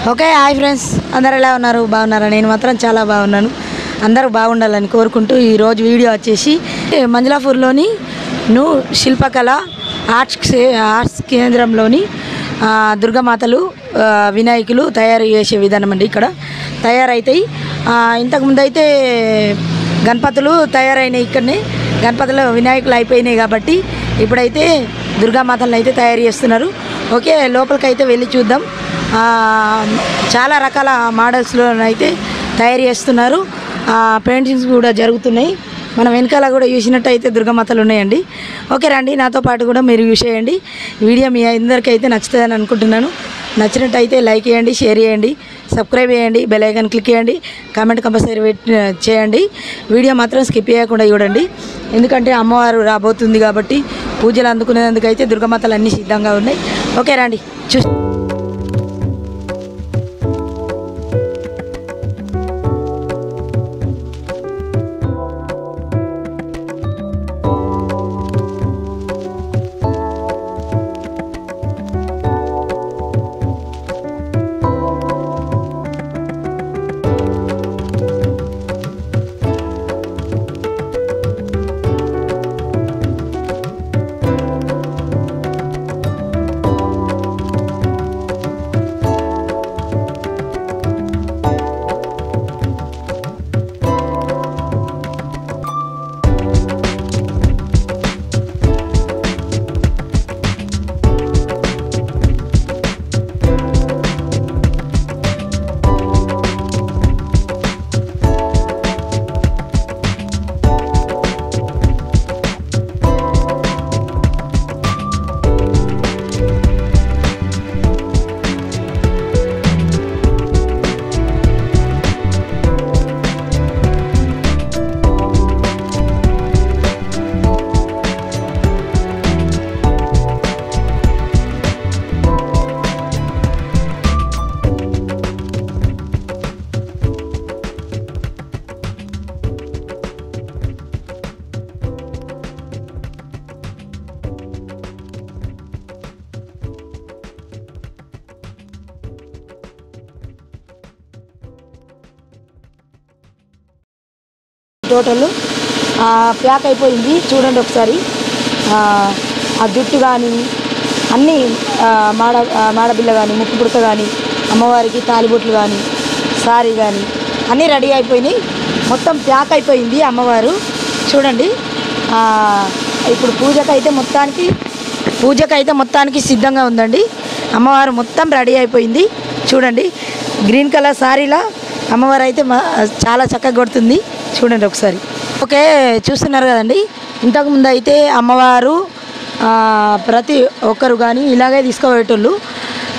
Okay hi friends, అందరు ఎలా ఉన్నారు? బాగున్నారా? నేను మాత్రం చాలా బాగున్నాను. అందరూ బాగుండాలని కోరుకుంటూ ఈరోజు వీడియో వచ్చేసి మంజలాపూర్లోని శిల్పకళ ఆర్ట్స్ కేంద్రంలోని దుర్గామాతలు వినాయకులు తయారు చేసే విధానం అండి. ఇక్కడ తయారైతాయి. ఇంతకుముందు అయితే గణపతులు తయారైనాయి. ఇక్కడనే గణపతులు వినాయకులు అయిపోయినాయి కాబట్టి ఇప్పుడైతే దుర్గామాతలను అయితే తయారు చేస్తున్నారు. ఓకే, లోపలికైతే వెళ్ళి చూద్దాం. చాలా రకాల మోడల్స్లో అయితే తయారు చేస్తున్నారు. పెయింటింగ్స్ కూడా జరుగుతున్నాయి. మనం వెనకాల కూడా చూసినట్టయితే దుర్గామాతలు ఉన్నాయండి. ఓకే రండి, నాతో పాటు కూడా మీరు యూస్ చేయండి. వీడియో మీ అందరికైతే నచ్చుతుందని అనుకుంటున్నాను. నచ్చినట్టయితే లైక్ చేయండి, షేర్ చేయండి, సబ్స్క్రైబ్ చేయండి, బెల్ ఐకాన్ క్లిక్ చేయండి, కామెంట్ కంపల్సరీ చేయండి. వీడియో మాత్రం స్కిప్ చేయకుండా చూడండి. ఎందుకంటే అమ్మవారు రాబోతుంది కాబట్టి పూజలు అందుకునేందుకైతే దుర్గామాతలు అన్నీ సిద్ధంగా ఉన్నాయి. ఓకే రండి చూసి టోటల్ ప్యాక్ అయిపోయింది. చూడండి ఒకసారి. ఆ జుట్టు కానీ అన్నీ మాడబిల్ల కానీ, ముక్కు పుడక కానీ, అమ్మవారికి తాలిబొట్లు కానీ, సారీ కానీ అన్నీ రెడీ అయిపోయినాయి. మొత్తం ప్యాక్ అయిపోయింది అమ్మవారు. చూడండి. ఇప్పుడు పూజకైతే మొత్తానికి సిద్ధంగా ఉందండి. అమ్మవారు మొత్తం రెడీ అయిపోయింది. చూడండి, గ్రీన్ కలర్ సారీలా అమ్మవారు అయితే చాలా చక్కగా కొడుతుంది. చూడండి ఒకసారి. ఓకే, చూస్తున్నారు కదండి. ఇంతకుముందు అయితే అమ్మవారు ప్రతి ఒక్కరు కానీ ఇలాగే తీసుకుపోయేటోళ్ళు.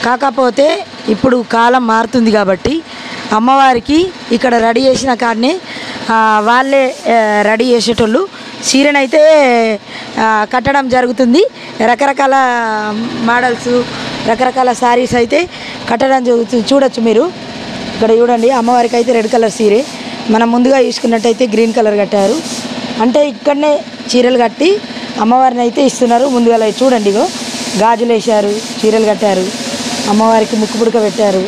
కాకపోతే ఇప్పుడు కాలం మారుతుంది కాబట్టి అమ్మవారికి ఇక్కడ రెడీ చేసిన కాడనే వాళ్ళే రెడీ చేసేటోళ్ళు. చీరనైతే కట్టడం జరుగుతుంది. రకరకాల మోడల్స్, రకరకాల శారీస్ అయితే కట్టడం జరుగుతుంది. చూడొచ్చు మీరు. ఇక్కడ చూడండి, అమ్మవారికి అయితే రెడ్ కలర్ చీరే, మనం ముందుగా చూసుకున్నట్టయితే గ్రీన్ కలర్ కట్టారు. అంటే ఇక్కడనే చీరలు కట్టి అమ్మవారిని అయితే ఇస్తున్నారు. ముందుగా చూడండి, ఇగో గాజులు వేశారు, చీరలు కట్టారు, అమ్మవారికి ముక్కు పుడక పెట్టారు,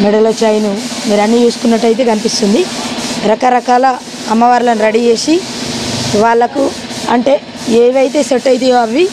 మెడలో చైను, మీరు అన్నీ చూసుకున్నట్టయితే కనిపిస్తుంది. రకరకాల అమ్మవార్లను రెడీ చేసి వాళ్ళకు అంటే ఏవైతే సెట్ అవుతాయో అవి